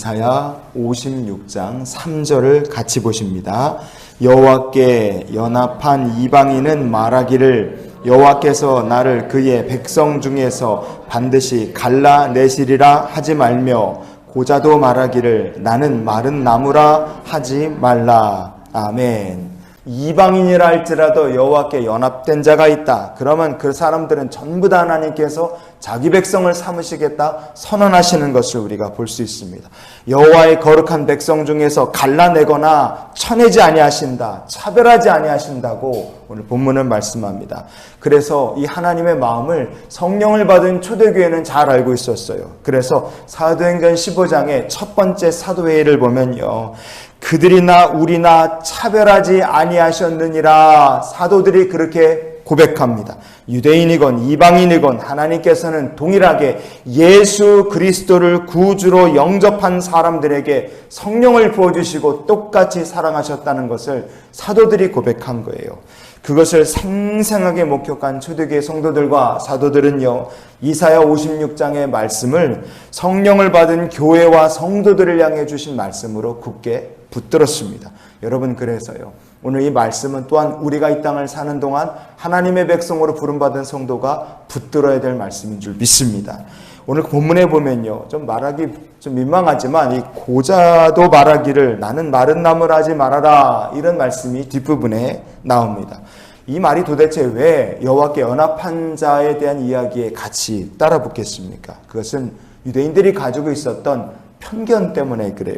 이사야 56장 3절을 같이 보십니다. 여호와께 연합한 이방인은 말하기를 여호와께서 나를 그의 백성 중에서 반드시 갈라내시리라 하지 말며 고자도 말하기를 나는 마른 나무라 하지 말라. 아멘. 이방인이라 할지라도 여호와께 연합된 자가 있다. 그러면 그 사람들은 전부 다 하나님께서 자기 백성을 삼으시겠다 선언하시는 것을 우리가 볼 수 있습니다. 여호와의 거룩한 백성 중에서 갈라내거나 쳐내지 아니하신다, 차별하지 아니하신다고 오늘 본문은 말씀합니다. 그래서 이 하나님의 마음을 성령을 받은 초대교회는 잘 알고 있었어요. 그래서 사도행전 15장의 첫 번째 사도회의를 보면요, 그들이나 우리나 차별하지 아니하셨느니라. 사도들이 그렇게 고백합니다. 유대인이건 이방인이건 하나님께서는 동일하게 예수 그리스도를 구주로 영접한 사람들에게 성령을 부어주시고 똑같이 사랑하셨다는 것을 사도들이 고백한 거예요. 그것을 생생하게 목격한 초대교회 성도들과 사도들은요, 이사야 56장의 말씀을 성령을 받은 교회와 성도들을 향해 주신 말씀으로 굳게 붙들었습니다. 여러분, 그래서요, 오늘 이 말씀은 또한 우리가 이 땅을 사는 동안 하나님의 백성으로 부름받은 성도가 붙들어야 될 말씀인 줄 믿습니다. 오늘 본문에 보면요, 좀 말하기 좀 민망하지만 이 고자도 말하기를 나는 마른 나무라 하지 말아라, 이런 말씀이 뒷부분에 나옵니다. 이 말이 도대체 왜 여호와께 연합한 자에 대한 이야기에 같이 따라 붙겠습니까? 그것은 유대인들이 가지고 있었던 편견 때문에 그래요.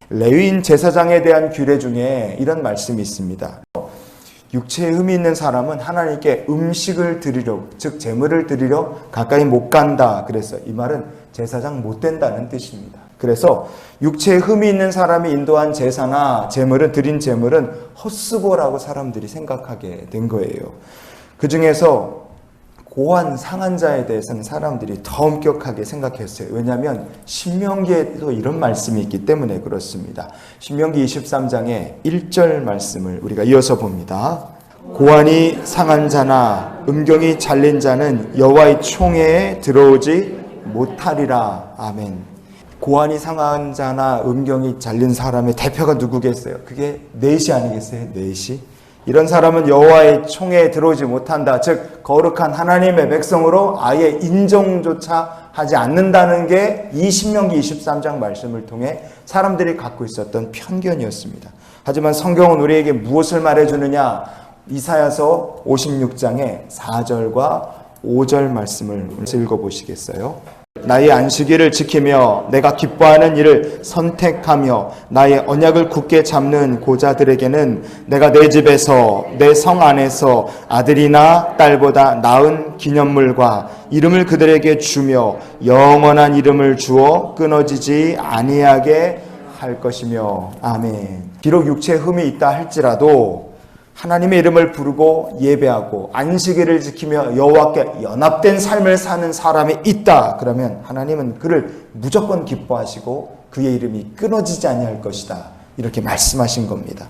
레위인 제사장에 대한 규례 중에 이런 말씀이 있습니다. 육체에 흠이 있는 사람은 하나님께 음식을 드리려, 즉 제물을 드리려 가까이 못 간다. 그래서 이 말은 제사장 못 된다는 뜻입니다. 그래서 육체에 흠이 있는 사람이 인도한 제사나 제물은, 드린 제물은 헛수고라고 사람들이 생각하게 된 거예요. 그 중에서 고한 상한 자에 대해서는 사람들이 더 엄격하게 생각했어요. 왜냐하면 신명기에도 이런 말씀이 있기 때문에 그렇습니다. 신명기 23장의 1절 말씀을 우리가 이어서 봅니다. 고한이 상한 자나 음경이 잘린 자는 여호와의 총회에 들어오지 못하리라. 아멘. 고한이 상한 자나 음경이 잘린 사람의 대표가 누구겠어요? 그게 넷이 아니겠어요? 넷이? 이런 사람은 여호와의 총회에 들어오지 못한다. 즉 거룩한 하나님의 백성으로 아예 인정조차 하지 않는다는 게 이 신명기 23장 말씀을 통해 사람들이 갖고 있었던 편견이었습니다. 하지만 성경은 우리에게 무엇을 말해주느냐? 이사야서 56장의 4절과 5절 말씀을 읽어보시겠어요? 나의 안식일을 지키며 내가 기뻐하는 일을 선택하며 나의 언약을 굳게 잡는 고자들에게는 내가 내 집에서 내 성 안에서 아들이나 딸보다 나은 기념물과 이름을 그들에게 주며 영원한 이름을 주어 끊어지지 아니하게 할 것이며. 아멘. 비록 육체에 흠이 있다 할지라도 하나님의 이름을 부르고 예배하고 안식일을 지키며 여호와께 연합된 삶을 사는 사람이 있다. 그러면 하나님은 그를 무조건 기뻐하시고 그의 이름이 끊어지지 아니할 것이다. 이렇게 말씀하신 겁니다.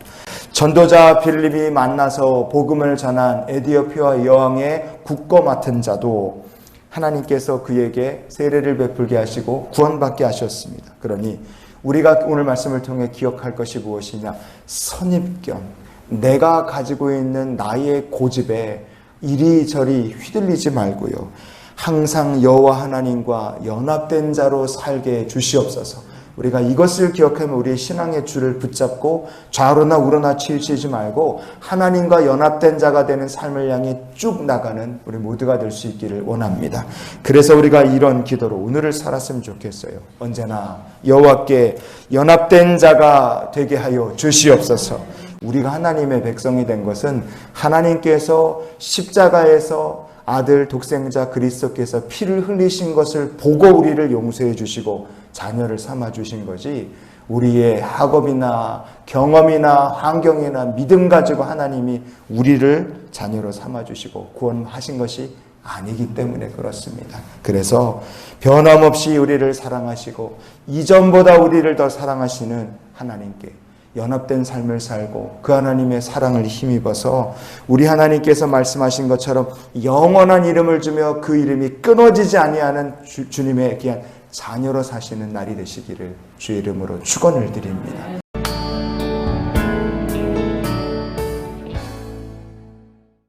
전도자 빌립이 만나서 복음을 전한 에디오피아 여왕의 국거 맡은 자도 하나님께서 그에게 세례를 베풀게 하시고 구원받게 하셨습니다. 그러니 우리가 오늘 말씀을 통해 기억할 것이 무엇이냐? 선입견. 내가 가지고 있는 나의 고집에 이리저리 휘둘리지 말고요, 항상 여호와 하나님과 연합된 자로 살게 주시옵소서. 우리가 이것을 기억하면 우리의 신앙의 줄을 붙잡고 좌로나 우로나 치우치지 말고 하나님과 연합된 자가 되는 삶을 향해 쭉 나가는 우리 모두가 될 수 있기를 원합니다. 그래서 우리가 이런 기도로 오늘을 살았으면 좋겠어요. 언제나 여호와께 연합된 자가 되게 하여 주시옵소서. 우리가 하나님의 백성이 된 것은 하나님께서 십자가에서 아들 독생자 그리스도께서 피를 흘리신 것을 보고 우리를 용서해 주시고 자녀를 삼아 주신 거지, 우리의 학업이나 경험이나 환경이나 믿음 가지고 하나님이 우리를 자녀로 삼아 주시고 구원하신 것이 아니기 때문에 그렇습니다. 그래서 변함없이 우리를 사랑하시고 이전보다 우리를 더 사랑하시는 하나님께 연합된 삶을 살고 그 하나님의 사랑을 힘입어서 우리 하나님께서 말씀하신 것처럼 영원한 이름을 주며 그 이름이 끊어지지 아니하는 주님의 귀한 자녀로 사시는 날이 되시기를 주의 이름으로 축원을 드립니다.